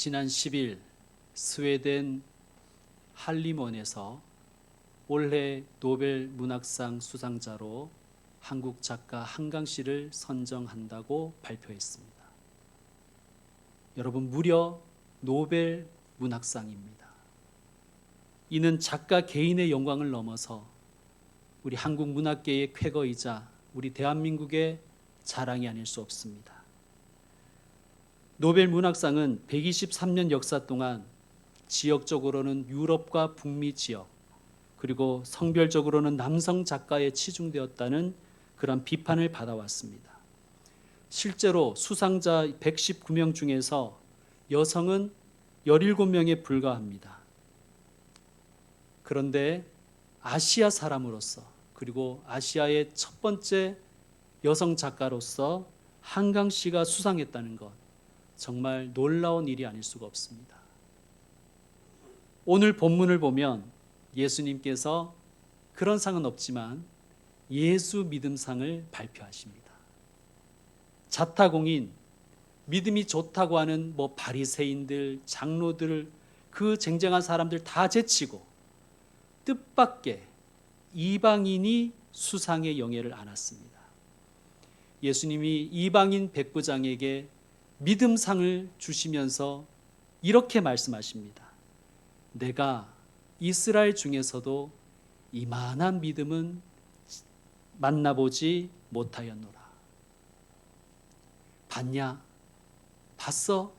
지난 10일 스웨덴 할리몬에서 올해 노벨 문학상 수상자로 한국 작가 한강 씨를 선정한다고 발표했습니다. 여러분, 무려 노벨 문학상입니다. 이는 작가 개인의 영광을 넘어서 우리 한국 문학계의 쾌거이자 우리 대한민국의 자랑이 아닐 수 없습니다. 노벨 문학상은 123년 역사 동안 지역적으로는 유럽과 북미 지역, 그리고 성별적으로는 남성 작가에 치중되었다는 그런 비판을 받아왔습니다. 실제로 수상자 119명 중에서 여성은 17명에 불과합니다. 그런데 아시아 사람으로서, 그리고 아시아의 첫 번째 여성 작가로서 한강 씨가 수상했다는 것, 정말 놀라운 일이 아닐 수가 없습니다. 오늘 본문을 보면 예수님께서 그런 상은 없지만 예수 믿음상을 발표하십니다. 자타공인, 믿음이 좋다고 하는 바리새인들, 장로들, 그 쟁쟁한 사람들 다 제치고 뜻밖의 이방인이 수상의 영예를 안았습니다. 예수님이 이방인 백부장에게 믿음상을 주시면서 이렇게 말씀하십니다. 내가 이스라엘 중에서도 이만한 믿음은 만나보지 못하였노라. 봤냐? 봤어?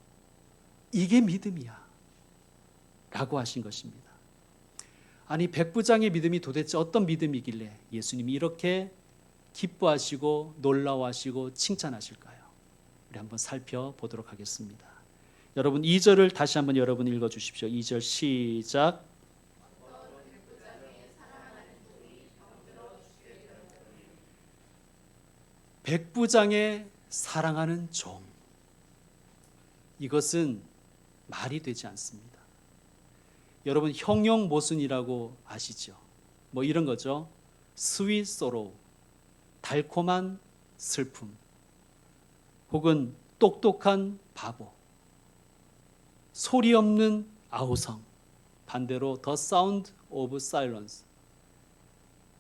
이게 믿음이야. 라고 하신 것입니다. 아니, 백부장의 믿음이 도대체 어떤 믿음이길래 예수님이 이렇게 기뻐하시고 놀라워하시고 칭찬하실까요? 우리 한번 살펴보도록 하겠습니다. 여러분 2절을 다시 한번 여러분 읽어주십시오. 2절 시작. 백부장의 사랑하는 종. 이것은 말이 되지 않습니다. 여러분 형용 모순이라고 아시죠? 이런 거죠. 스윗 소로우, 달콤한 슬픔, 혹은 똑똑한 바보, 소리 없는 아우성, 반대로 The Sound of Silence,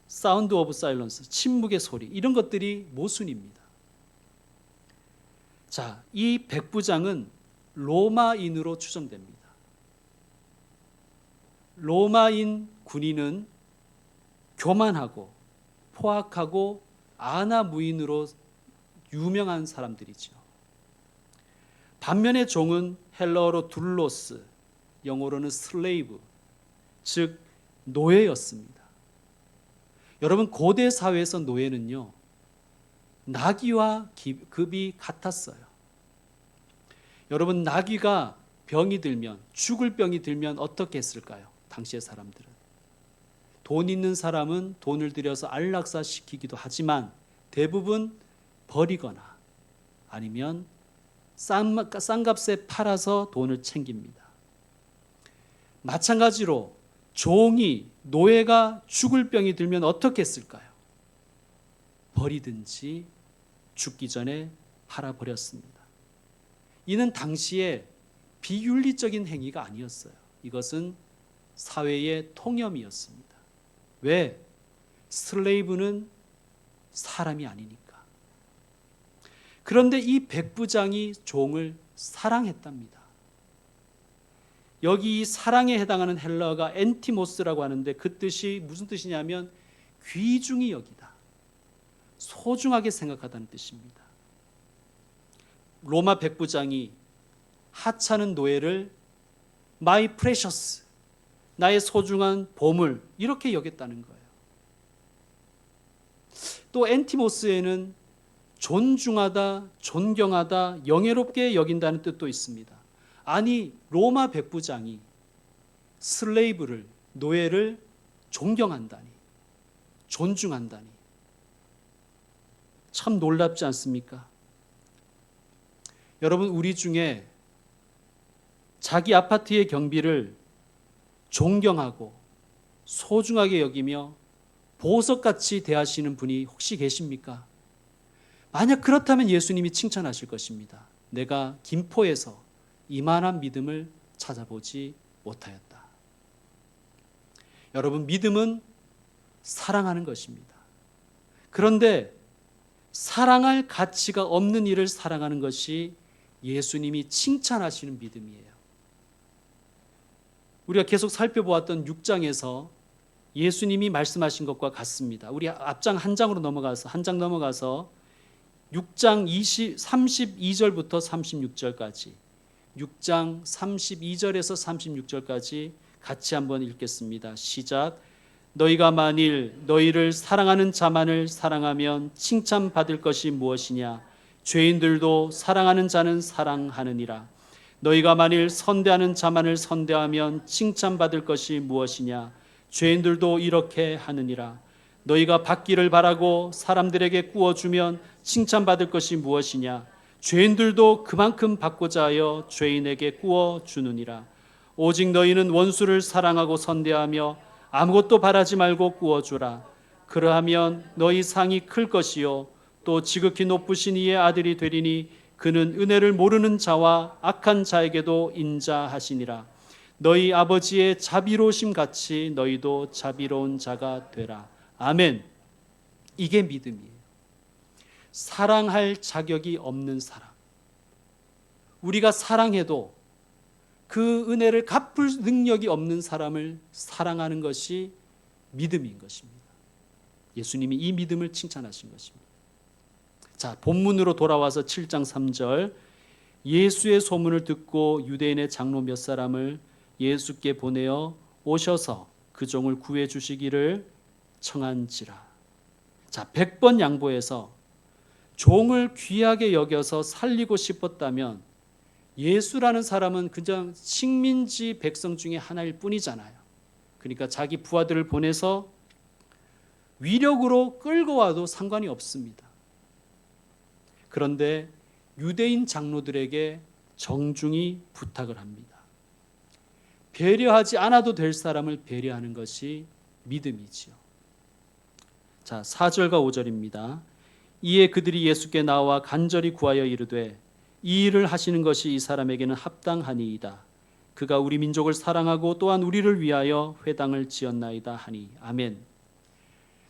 Sound of Silence, 침묵의 소리, 이런 것들이 모순입니다. 자, 이 백부장은 로마인으로 추정됩니다. 로마인 군인은 교만하고 포악하고 아나무인으로 유명한 사람들이죠. 반면에 종은 헬라어로 둘로스, 영어로는 슬레이브, 즉 노예였습니다. 여러분 고대 사회에서 노예는요, 나귀와 급이 같았어요. 여러분 나귀가 병이 들면, 죽을 병이 들면 어떻게 했을까요? 당시의 사람들은 돈 있는 사람은 돈을 들여서 안락사시키기도 하지만 대부분 버리거나 아니면 싼 값에 팔아서 돈을 챙깁니다. 마찬가지로 종이, 노예가 죽을 병이 들면 어떻게 했을까요? 버리든지 죽기 전에 팔아버렸습니다. 이는 당시에 비윤리적인 행위가 아니었어요. 이것은 사회의 통념이었습니다. 왜? 슬레이브는 사람이 아니니까. 그런데 이 백부장이 종을 사랑했답니다. 여기 이 사랑에 해당하는 헬라어가 엔티모스라고 하는데 그 뜻이 무슨 뜻이냐면 귀중히 여기다, 소중하게 생각하다는 뜻입니다. 로마 백부장이 하찮은 노예를 My precious, 나의 소중한 보물, 이렇게 여겼다는 거예요. 또 엔티모스에는 존중하다, 존경하다, 영예롭게 여긴다는 뜻도 있습니다. 아니, 로마 백부장이 슬레이브를, 노예를 존경한다니, 존중한다니, 참 놀랍지 않습니까? 여러분, 우리 중에 자기 아파트의 경비를 존경하고 소중하게 여기며 보석같이 대하시는 분이 혹시 계십니까? 만약 그렇다면 예수님이 칭찬하실 것입니다. 내가 김포에서 이만한 믿음을 찾아보지 못하였다. 여러분, 믿음은 사랑하는 것입니다. 그런데 사랑할 가치가 없는 일을 사랑하는 것이 예수님이 칭찬하시는 믿음이에요. 우리가 계속 살펴보았던 6장에서 예수님이 말씀하신 것과 같습니다. 우리 앞장 한 장으로 넘어가서 6장 32절부터 36절까지 6장 32절에서 36절까지 같이 한번 읽겠습니다. 시작. 너희가 만일 너희를 사랑하는 자만을 사랑하면 칭찬받을 것이 무엇이냐? 죄인들도 사랑하는 자는 사랑하느니라. 너희가 만일 선대하는 자만을 선대하면 칭찬받을 것이 무엇이냐? 죄인들도 이렇게 하느니라. 너희가 받기를 바라고 사람들에게 구워주면 칭찬받을 것이 무엇이냐? 죄인들도 그만큼 받고자 하여 죄인에게 구워주느니라. 오직 너희는 원수를 사랑하고 선대하며 아무것도 바라지 말고 구워주라. 그러하면 너희 상이 클 것이요 또 지극히 높으신 이의 아들이 되리니 그는 은혜를 모르는 자와 악한 자에게도 인자하시니라. 너희 아버지의 자비로우심 같이 너희도 자비로운 자가 되라. 아멘. 이게 믿음이에요. 사랑할 자격이 없는 사람. 우리가 사랑해도 그 은혜를 갚을 능력이 없는 사람을 사랑하는 것이 믿음인 것입니다. 예수님이 이 믿음을 칭찬하신 것입니다. 자, 본문으로 돌아와서 7장 3절. 예수의 소문을 듣고 유대인의 장로 몇 사람을 예수께 보내어 오셔서 그 종을 구해 주시기를 청한지라. 자, 100번 양보해서 종을 귀하게 여겨서 살리고 싶었다면 예수라는 사람은 그냥 식민지 백성 중에 하나일 뿐이잖아요. 그러니까 자기 부하들을 보내서 위력으로 끌고 와도 상관이 없습니다. 그런데 유대인 장로들에게 정중히 부탁을 합니다. 배려하지 않아도 될 사람을 배려하는 것이 믿음이지요. 자, 4절과 5절입니다. 이에 그들이 예수께 나와 간절히 구하여 이르되 이 일을 하시는 것이 이 사람에게는 합당하니이다. 그가 우리 민족을 사랑하고 또한 우리를 위하여 회당을 지었나이다 하니. 아멘.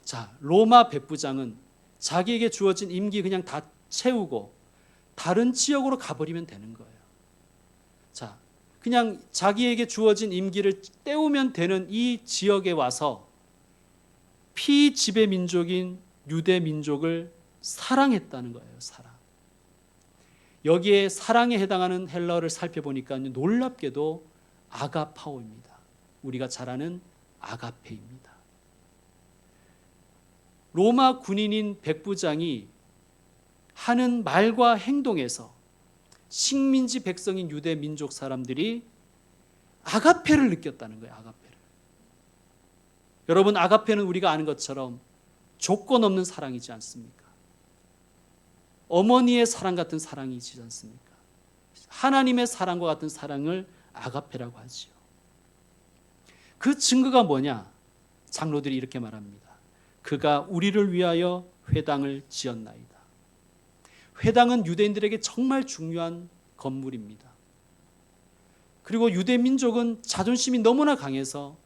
자, 로마 백부장은 자기에게 주어진 임기 그냥 다 채우고 다른 지역으로 가버리면 되는 거예요. 자, 그냥 자기에게 주어진 임기를 때우면 되는 이 지역에 와서 피지배 민족인 유대 민족을 사랑했다는 거예요. 사랑. 여기에 사랑에 해당하는 헬라어를 살펴보니까 놀랍게도 아가파오입니다. 우리가 잘 아는 아가페입니다. 로마 군인인 백부장이 하는 말과 행동에서 식민지 백성인 유대 민족 사람들이 아가페를 느꼈다는 거예요. 아가페를. 여러분, 아가페는 우리가 아는 것처럼 조건 없는 사랑이지 않습니까? 어머니의 사랑 같은 사랑이지 않습니까? 하나님의 사랑과 같은 사랑을 아가페라고 하지요. 그 증거가 뭐냐? 장로들이 이렇게 말합니다. 그가 우리를 위하여 회당을 지었나이다. 회당은 유대인들에게 정말 중요한 건물입니다. 그리고 유대 민족은 자존심이 너무나 강해서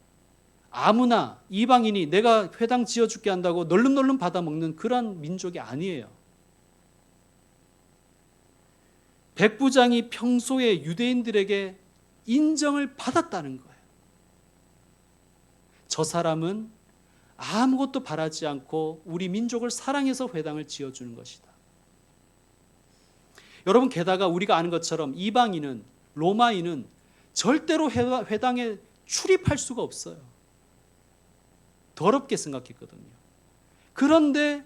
아무나 이방인이 내가 회당 지어줄게 한다고 널름널름 받아먹는 그런 민족이 아니에요. 백부장이 평소에 유대인들에게 인정을 받았다는 거예요. 저 사람은 아무것도 바라지 않고 우리 민족을 사랑해서 회당을 지어주는 것이다. 여러분, 게다가 우리가 아는 것처럼 이방인은, 로마인은 절대로 회당에 출입할 수가 없어요. 더럽게 생각했거든요. 그런데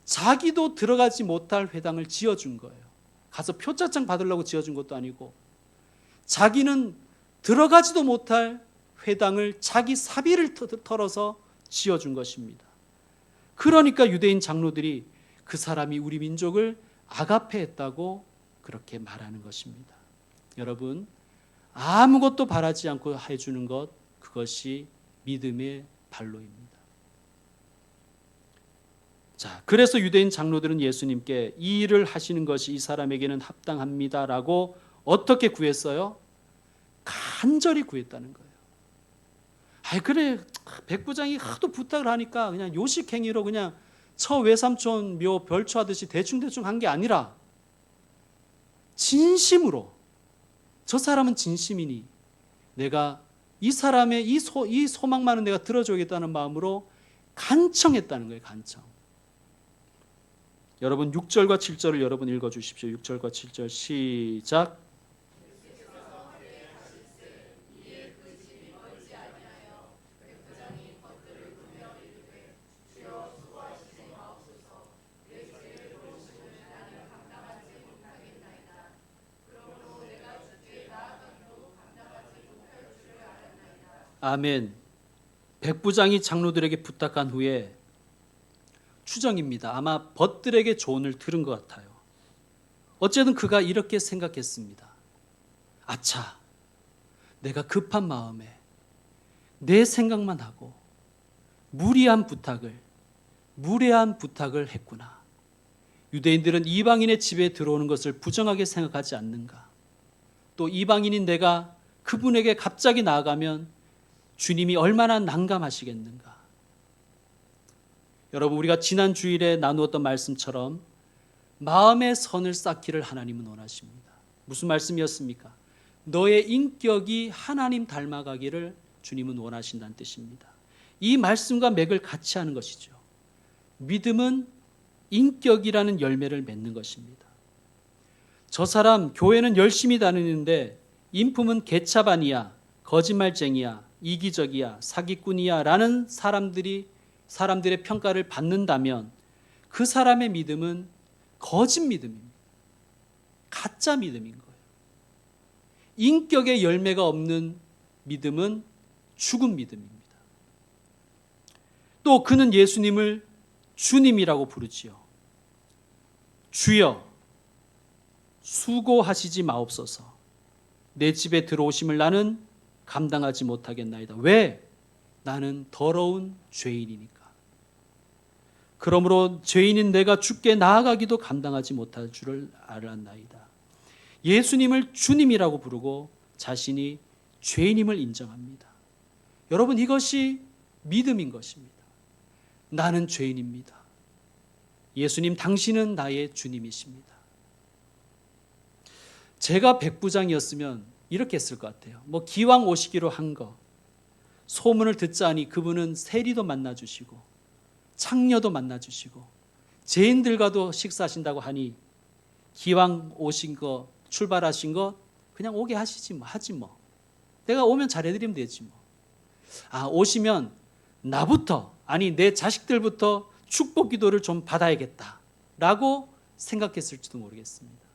자기도 들어가지 못할 회당을 지어준 거예요. 가서 표자장 받으려고 지어준 것도 아니고 자기는 들어가지도 못할 회당을 자기 사비를 털어서 지어준 것입니다. 그러니까 유대인 장로들이 그 사람이 우리 민족을 아가페했다고 그렇게 말하는 것입니다. 여러분, 아무것도 바라지 않고 해주는 것, 그것이 믿음의 발로입니다. 자, 그래서 유대인 장로들은 예수님께 이 일을 하시는 것이 이 사람에게는 합당합니다라고 어떻게 구했어요? 간절히 구했다는 거예요. 그래, 백부장이 하도 부탁을 하니까 그냥 요식행위로 그냥 처 외삼촌 묘 별초하듯이 대충대충 한 게 아니라 진심으로, 저 사람은 진심이니 내가 이 사람의 이 소망만은 내가 들어줘야겠다는 마음으로 간청했다는 거예요. 간청. 여러분 6절과 7절을 여러분 읽어주십시오. 6절과 7절 시작. 아멘. 백부장이 장로들에게 부탁한 후에 추정입니다. 아마 벗들에게 조언을 들은 것 같아요. 어쨌든 그가 이렇게 생각했습니다. 아차, 내가 급한 마음에 내 생각만 하고 무례한 부탁을 했구나. 유대인들은 이방인의 집에 들어오는 것을 부정하게 생각하지 않는가? 또 이방인인 내가 그분에게 갑자기 나아가면 주님이 얼마나 난감하시겠는가? 여러분, 우리가 지난 주일에 나누었던 말씀처럼 마음의 선을 쌓기를 하나님은 원하십니다. 무슨 말씀이었습니까? 너의 인격이 하나님 닮아가기를 주님은 원하신다는 뜻입니다. 이 말씀과 맥을 같이 하는 것이죠. 믿음은 인격이라는 열매를 맺는 것입니다. 저 사람 교회는 열심히 다니는데 인품은 개차반이야, 거짓말쟁이야, 이기적이야, 사기꾼이야 라는 사람들의 평가를 받는다면 그 사람의 믿음은 거짓 믿음입니다. 가짜 믿음인 거예요. 인격의 열매가 없는 믿음은 죽은 믿음입니다. 또 그는 예수님을 주님이라고 부르지요. 주여, 수고하시지 마옵소서. 내 집에 들어오심을 나는 감당하지 못하겠나이다. 왜? 나는 더러운 죄인이니까. 그러므로 죄인인 내가 주께 나아가기도 감당하지 못할 줄을 알았나이다. 예수님을 주님이라고 부르고 자신이 죄인임을 인정합니다. 여러분, 이것이 믿음인 것입니다. 나는 죄인입니다. 예수님, 당신은 나의 주님이십니다. 제가 백부장이었으면 이렇게 했을 것 같아요. 기왕 오시기로 한 거, 소문을 듣자니 그분은 세리도 만나주시고 창녀도 만나주시고 죄인들과도 식사하신다고 하니 기왕 오신 거, 출발하신 거 그냥 오게 하시지 하지 뭐. 내가 오면 잘해드리면 되지 뭐. 오시면 나부터, 아니 내 자식들부터 축복 기도를 좀 받아야겠다라고 생각했을지도 모르겠습니다.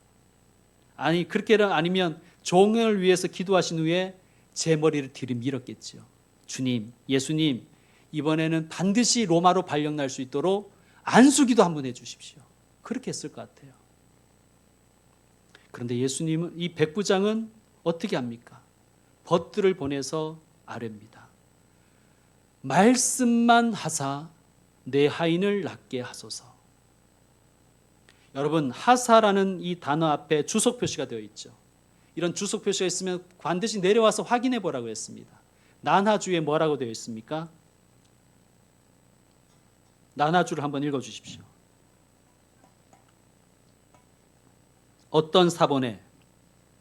그렇게 아니면 종을 위해서 기도하신 후에 제 머리를 들이밀었겠죠. 주님, 예수님, 이번에는 반드시 로마로 발령날 수 있도록 안수기도 한번 해주십시오. 그렇게 했을 것 같아요. 그런데 예수님은, 이 백부장은 어떻게 합니까? 벗들을 보내서 아뢰입니다. 말씀만 하사 내 하인을 낫게 하소서. 여러분, 하사라는 이 단어 앞에 주석 표시가 되어 있죠. 이런 주석 표시가 있으면 반드시 내려와서 확인해 보라고 했습니다. 난하주에 뭐라고 되어 있습니까? 난하주를 한번 읽어 주십시오. 어떤 사본에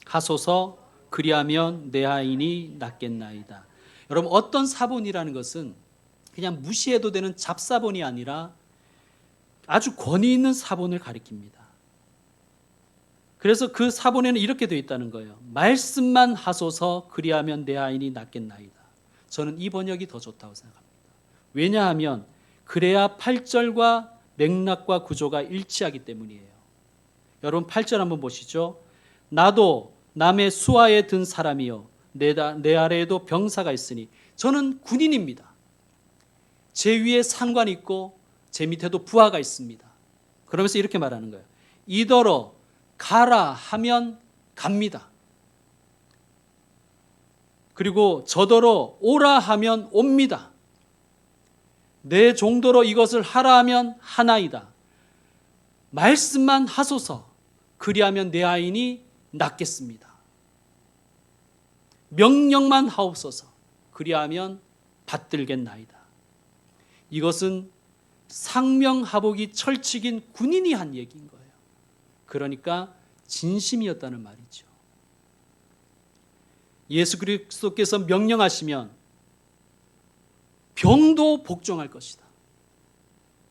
하소서 그리하면 내 하인이 낫겠나이다. 여러분, 어떤 사본이라는 것은 그냥 무시해도 되는 잡사본이 아니라 아주 권위 있는 사본을 가리킵니다. 그래서 그 사본에는 이렇게 되어 있다는 거예요. 말씀만 하소서 그리하면 내 하인이 낫겠나이다. 저는 이 번역이 더 좋다고 생각합니다. 왜냐하면 그래야 8절과 맥락과 구조가 일치하기 때문이에요. 여러분 8절 한번 보시죠. 나도 남의 수하에 든 사람이요 내 아래에도 병사가 있으니 저는 군인입니다. 제 위에 상관이 있고 제 밑에도 부하가 있습니다. 그러면서 이렇게 말하는 거예요. 이더러 가라 하면 갑니다. 그리고 저더러 오라 하면 옵니다. 내 종도로 이것을 하라 하면 하나이다. 말씀만 하소서 그리하면 내 하인이 낫겠습니다. 명령만 하옵소서. 그리하면 받들겠나이다. 이것은 상명하복이 철칙인 군인이 한 얘기인 거예요. 그러니까 진심이었다는 말이죠. 예수 그리스도께서 명령하시면 병도 복종할 것이다.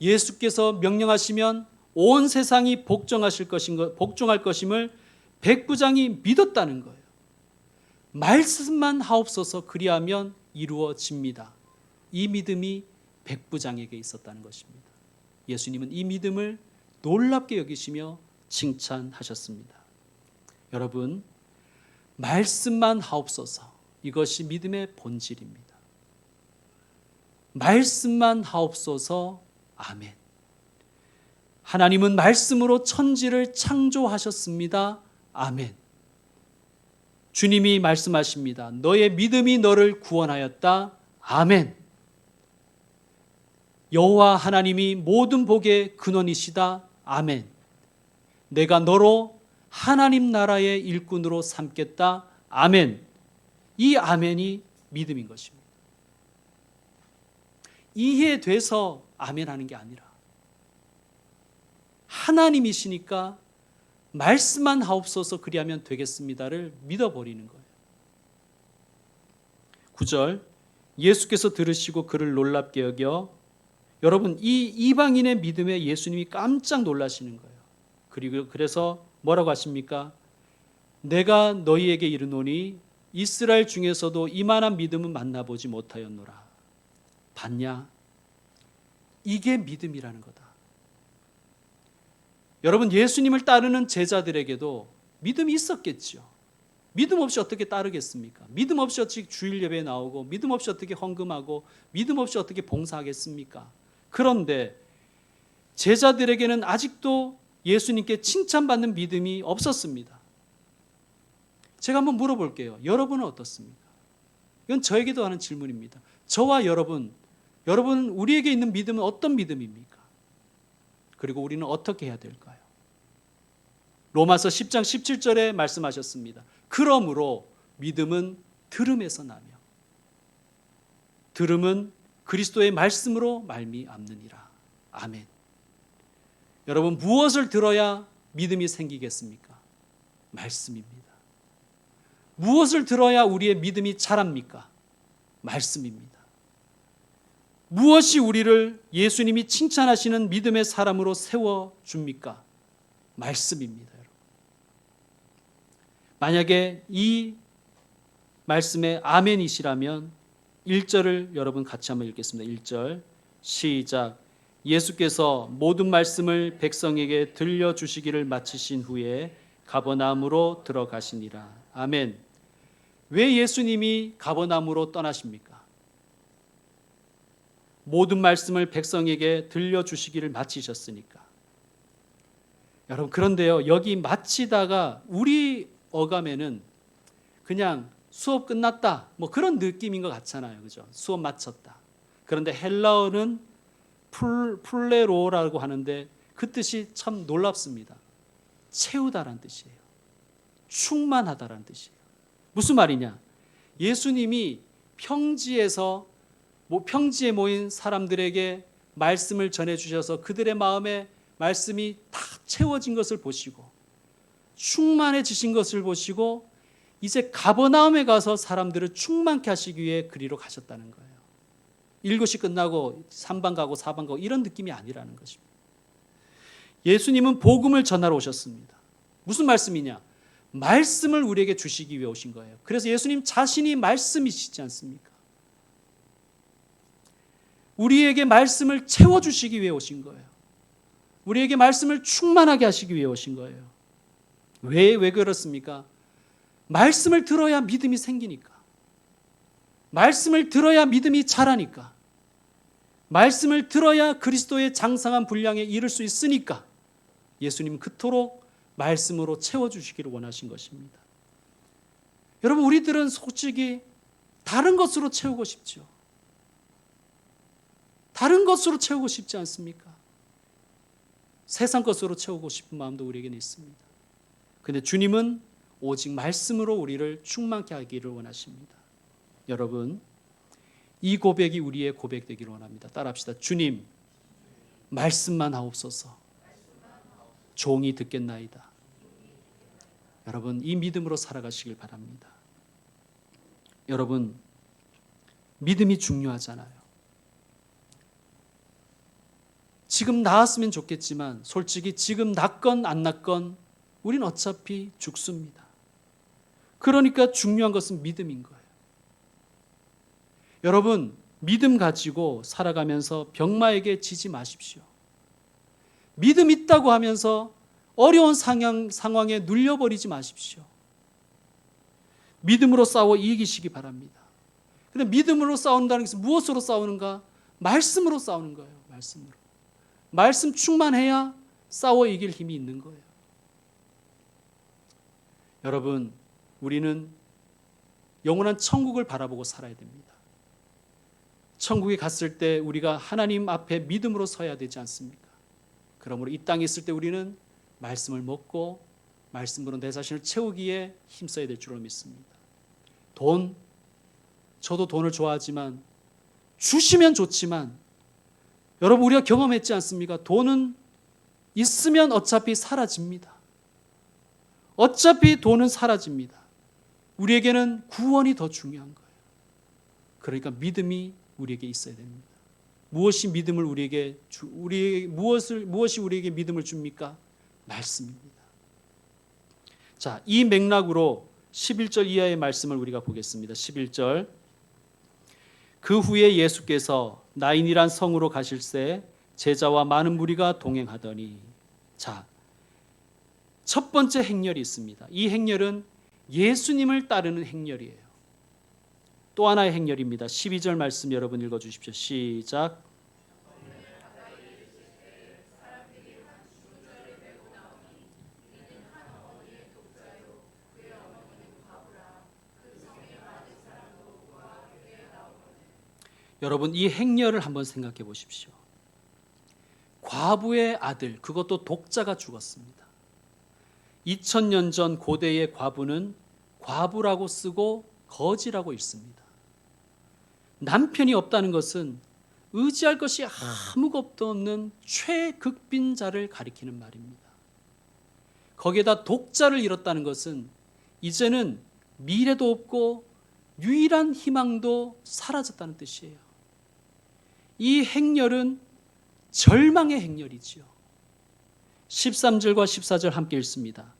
예수께서 명령하시면 온 세상이 복종할 것임을 백부장이 믿었다는 거예요. 말씀만 하옵소서. 그리하면 이루어집니다. 이 믿음이 백부장에게 있었다는 것입니다. 예수님은 이 믿음을 놀랍게 여기시며 칭찬하셨습니다. 여러분, 말씀만 하옵소서. 이것이 믿음의 본질입니다. 말씀만 하옵소서. 아멘. 하나님은 말씀으로 천지를 창조하셨습니다. 아멘. 주님이 말씀하십니다. 너의 믿음이 너를 구원하였다. 아멘. 여호와 하나님이 모든 복의 근원이시다. 아멘. 내가 너로 하나님 나라의 일꾼으로 삼겠다. 아멘. 이 아멘이 믿음인 것입니다. 이해돼서 아멘하는 게 아니라 하나님이시니까 말씀만 하옵소서. 그리하면 되겠습니다를 믿어버리는 거예요. 9절, 예수께서 들으시고 그를 놀랍게 여겨, 여러분, 이 이방인의 믿음에 예수님이 깜짝 놀라시는 거예요. 그리고 그래서 뭐라고 하십니까? 내가 너희에게 이르노니 이스라엘 중에서도 이만한 믿음은 만나보지 못하였노라. 봤냐? 이게 믿음이라는 거다. 여러분, 예수님을 따르는 제자들에게도 믿음이 있었겠죠. 믿음 없이 어떻게 따르겠습니까? 믿음 없이 어떻게 주일 예배에 나오고, 믿음 없이 어떻게 헌금하고, 믿음 없이 어떻게 봉사하겠습니까? 그런데 제자들에게는 아직도 예수님께 칭찬받는 믿음이 없었습니다. 제가 한번 물어볼게요. 여러분은 어떻습니까? 이건 저에게도 하는 질문입니다. 저와 여러분 우리에게 있는 믿음은 어떤 믿음입니까? 그리고 우리는 어떻게 해야 될까요? 로마서 10장 17절에 말씀하셨습니다. 그러므로 믿음은 들음에서 나며 들음은 그리스도의 말씀으로 말미암느니라. 아멘. 여러분, 무엇을 들어야 믿음이 생기겠습니까? 말씀입니다. 무엇을 들어야 우리의 믿음이 자랍니까? 말씀입니다. 무엇이 우리를 예수님이 칭찬하시는 믿음의 사람으로 세워줍니까? 말씀입니다. 여러분. 만약에 이 말씀에 아멘이시라면 1절을 여러분 같이 한번 읽겠습니다. 1절 시작. 예수께서 모든 말씀을 백성에게 들려주시기를 마치신 후에 가버나움으로 들어가시니라. 아멘. 왜 예수님이 가버나움으로 떠나십니까? 모든 말씀을 백성에게 들려주시기를 마치셨으니까. 여러분, 그런데요, 여기 마치다가 우리 어감에는 그냥 수업 끝났다 뭐 그런 느낌인 것 같잖아요. 그죠? 수업 마쳤다. 그런데 헬라어는 플레로라고 하는데 그 뜻이 참 놀랍습니다. 채우다라는 뜻이에요. 충만하다라는 뜻이에요. 무슨 말이냐? 예수님이 평지에 모인 사람들에게 말씀을 전해주셔서 그들의 마음에 말씀이 다 채워진 것을 보시고 충만해지신 것을 보시고 이제 가버나움에 가서 사람들을 충만케 하시기 위해 그리로 가셨다는 거예요. 1교시 끝나고 3반 가고 4반 가고 이런 느낌이 아니라는 것입니다. 예수님은 복음을 전하러 오셨습니다. 무슨 말씀이냐? 말씀을 우리에게 주시기 위해 오신 거예요. 그래서 예수님 자신이 말씀이시지 않습니까? 우리에게 말씀을 채워주시기 위해 오신 거예요. 우리에게 말씀을 충만하게 하시기 위해 오신 거예요. 왜 그렇습니까? 말씀을 들어야 믿음이 생기니까. 말씀을 들어야 믿음이 자라니까. 말씀을 들어야 그리스도의 장성한 분량에 이를 수 있으니까 예수님은 그토록 말씀으로 채워주시기를 원하신 것입니다. 여러분, 우리들은 솔직히 다른 것으로 채우고 싶죠. 다른 것으로 채우고 싶지 않습니까? 세상 것으로 채우고 싶은 마음도 우리에게는 있습니다. 그런데 주님은 오직 말씀으로 우리를 충만케 하기를 원하십니다. 여러분, 이 고백이 우리의 고백 되기를 원합니다. 따라합시다. 주님, 말씀만 하옵소서. 종이 듣겠나이다. 여러분, 이 믿음으로 살아가시길 바랍니다. 여러분, 믿음이 중요하잖아요. 지금 나았으면 좋겠지만 솔직히 지금 낫건 안 낫건 우린 어차피 죽습니다. 그러니까 중요한 것은 믿음인 거예요. 여러분, 믿음 가지고 살아가면서 병마에게 지지 마십시오. 믿음 있다고 하면서 어려운 상황에 눌려버리지 마십시오. 믿음으로 싸워 이기시기 바랍니다. 근데 믿음으로 싸운다는 것은 무엇으로 싸우는가? 말씀으로 싸우는 거예요. 말씀으로. 말씀 충만해야 싸워 이길 힘이 있는 거예요. 여러분, 우리는 영원한 천국을 바라보고 살아야 됩니다. 천국에 갔을 때 우리가 하나님 앞에 믿음으로 서야 되지 않습니까? 그러므로 이 땅에 있을 때 우리는 말씀을 먹고 말씀으로 내 자신을 채우기에 힘써야 될 줄로 믿습니다. 저도 돈을 좋아하지만 주시면 좋지만 여러분, 우리가 경험했지 않습니까? 돈은 있으면 어차피 사라집니다. 어차피 돈은 사라집니다. 우리에게는 구원이 더 중요한 거예요. 그러니까 믿음이 우리에게 있어야 됩니다. 무엇이 믿음을 무엇이 우리에게 믿음을 줍니까? 말씀입니다. 자, 이 맥락으로 11절 이하의 말씀을 우리가 보겠습니다. 11절. 그 후에 예수께서 나인이란 성으로 가실새 제자와 많은 무리가 동행하더니, 자, 첫 번째 행렬이 있습니다. 이 행렬은 예수님을 따르는 행렬이에요. 또 하나의 행렬입니다. 12절 말씀 여러분 읽어주십시오. 시작. 여러분, 이 행렬을 한번 생각해 보십시오. 과부의 아들, 그것도 독자가 죽었습니다. 2000년 전 고대의 과부는 과부라고 쓰고 거지라고 읽습니다. 남편이 없다는 것은 의지할 것이 아무것도 없는 최극빈자를 가리키는 말입니다. 거기에다 독자를 잃었다는 것은 이제는 미래도 없고 유일한 희망도 사라졌다는 뜻이에요. 이 행렬은 절망의 행렬이지요. 13절과 14절 함께 읽습니다.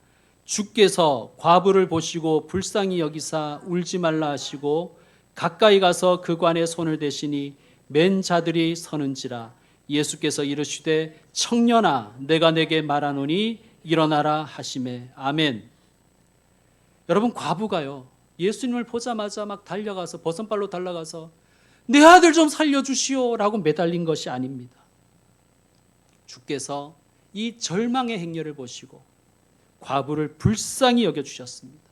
주께서 과부를 보시고 불쌍히 여기사 울지 말라 하시고 가까이 가서 그 관에 손을 대시니 맨 자들이 서는지라. 예수께서 이르시되 청년아 내가 내게 말하노니 일어나라 하시매. 아멘. 여러분, 과부가요 예수님을 보자마자 막 달려가서 버선발로 달려가서 내 아들 좀 살려주시오 라고 매달린 것이 아닙니다. 주께서 이 절망의 행렬을 보시고 과부를 불쌍히 여겨주셨습니다.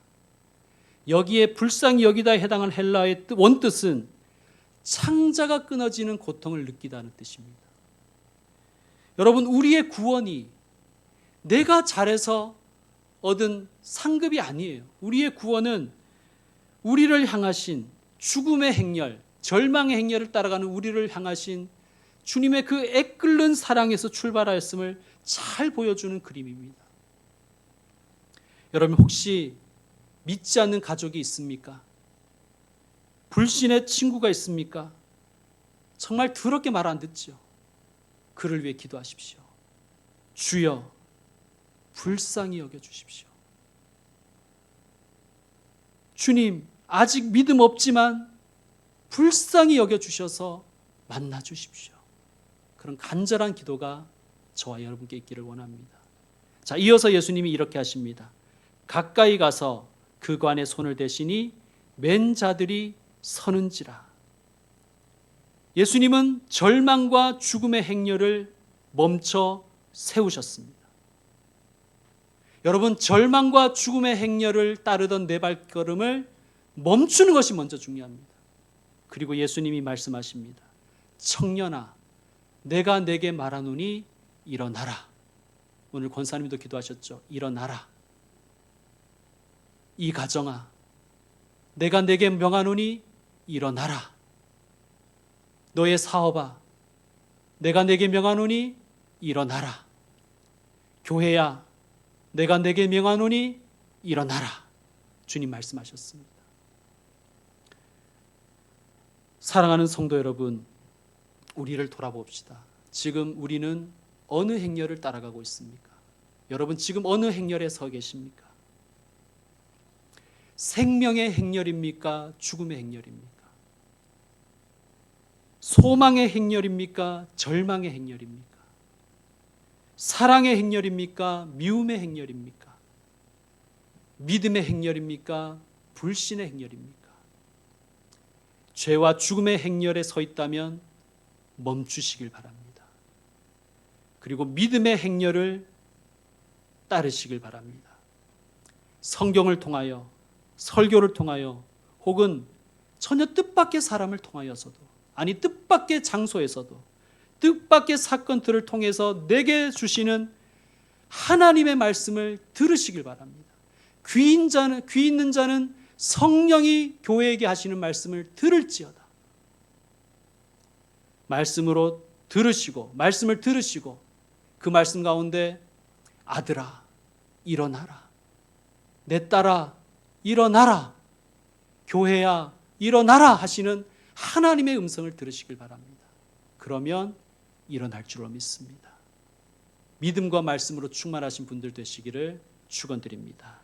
여기에 불쌍히 여기다에 해당한 헬라어의 원뜻은 창자가 끊어지는 고통을 느끼다는 뜻입니다. 여러분, 우리의 구원이 내가 잘해서 얻은 상급이 아니에요. 우리의 구원은 우리를 향하신 죽음의 행렬, 절망의 행렬을 따라가는 우리를 향하신 주님의 그 애끓는 사랑에서 출발하였음을 잘 보여주는 그림입니다. 여러분, 혹시 믿지 않는 가족이 있습니까? 불신의 친구가 있습니까? 정말 더럽게 말 안 듣죠. 그를 위해 기도하십시오. 주여 불쌍히 여겨주십시오. 주님, 아직 믿음 없지만 불쌍히 여겨주셔서 만나주십시오. 그런 간절한 기도가 저와 여러분께 있기를 원합니다. 자, 이어서 예수님이 이렇게 하십니다. 가까이 가서 그 관에 손을 대시니 맨 자들이 서는지라. 예수님은 절망과 죽음의 행렬을 멈춰 세우셨습니다. 여러분, 절망과 죽음의 행렬을 따르던 내 발걸음을 멈추는 것이 먼저 중요합니다. 그리고 예수님이 말씀하십니다. 청년아, 내가 내게 말하노니 일어나라. 오늘 권사님도 기도하셨죠. 일어나라. 이 가정아, 내가 내게 명하노니 일어나라. 너의 사업아, 내가 내게 명하노니 일어나라. 교회야, 내가 내게 명하노니 일어나라. 주님 말씀하셨습니다. 사랑하는 성도 여러분, 우리를 돌아봅시다. 지금 우리는 어느 행렬을 따라가고 있습니까? 여러분 지금 어느 행렬에 서 계십니까? 생명의 행렬입니까? 죽음의 행렬입니까? 소망의 행렬입니까? 절망의 행렬입니까? 사랑의 행렬입니까? 미움의 행렬입니까? 믿음의 행렬입니까? 불신의 행렬입니까? 죄와 죽음의 행렬에 서 있다면 멈추시길 바랍니다. 그리고 믿음의 행렬을 따르시길 바랍니다. 성경을 통하여, 설교를 통하여, 혹은 전혀 뜻밖의 사람을 통하여서도, 아니 뜻밖의 장소에서도, 뜻밖의 사건들을 통해서 내게 주시는 하나님의 말씀을 들으시길 바랍니다. 귀 있는 자는 성령이 교회에게 하시는 말씀을 들을지어다. 말씀을 들으시고 그 말씀 가운데 아들아 일어나라, 내 딸아 일어나라, 교회야 일어나라 하시는 하나님의 음성을 들으시길 바랍니다. 그러면 일어날 줄로 믿습니다. 믿음과 말씀으로 충만하신 분들 되시기를 축원드립니다.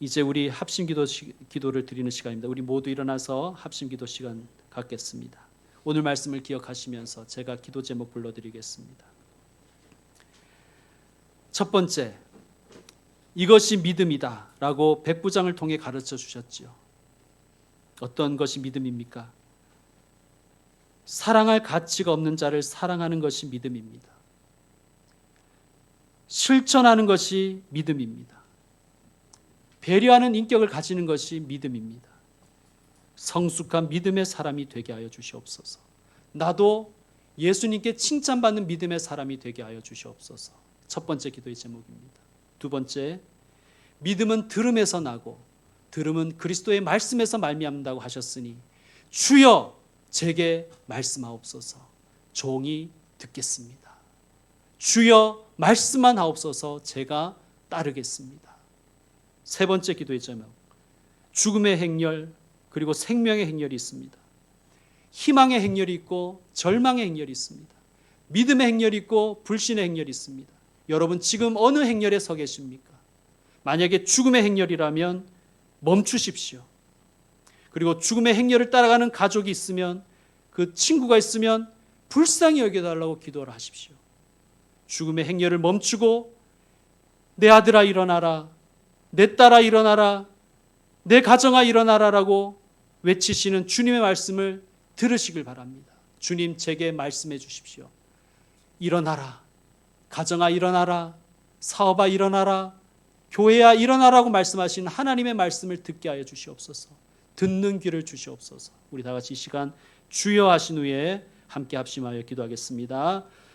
이제 우리 합심기도를 드리는 시간입니다. 우리 모두 일어나서 합심기도 시간 갖겠습니다. 오늘 말씀을 기억하시면서 제가 기도 제목 불러드리겠습니다. 첫 번째, 이것이 믿음이다 라고 백부장을 통해 가르쳐 주셨지요. 어떤 것이 믿음입니까? 사랑할 가치가 없는 자를 사랑하는 것이 믿음입니다. 실천하는 것이 믿음입니다. 배려하는 인격을 가지는 것이 믿음입니다. 성숙한 믿음의 사람이 되게 하여 주시옵소서. 나도 예수님께 칭찬받는 믿음의 사람이 되게 하여 주시옵소서. 첫 번째 기도의 제목입니다. 두 번째, 믿음은 들음에서 나고 들음은 그리스도의 말씀에서 말미암는다고 하셨으니 주여 제게 말씀하옵소서. 종이 듣겠습니다. 주여 말씀만 하옵소서. 제가 따르겠습니다. 세 번째 기도의 제목, 죽음의 행렬 그리고 생명의 행렬이 있습니다. 희망의 행렬이 있고 절망의 행렬이 있습니다. 믿음의 행렬이 있고 불신의 행렬이 있습니다. 여러분 지금 어느 행렬에 서 계십니까? 만약에 죽음의 행렬이라면 멈추십시오. 그리고 죽음의 행렬을 따라가는 가족이 있으면, 그 친구가 있으면 불쌍히 여겨달라고 기도를 하십시오. 죽음의 행렬을 멈추고 내 아들아 일어나라, 내 딸아 일어나라, 내 가정아 일어나라라고 외치시는 주님의 말씀을 들으시길 바랍니다. 주님 제게 말씀해 주십시오. 일어나라, 가정아 일어나라, 사업아 일어나라, 교회야 일어나라고 말씀하시는 하나님의 말씀을 듣게 하여 주시옵소서. 듣는 귀를 주시옵소서. 우리 다 같이 이 시간 주여 하신 후에 함께 합심하여 기도하겠습니다.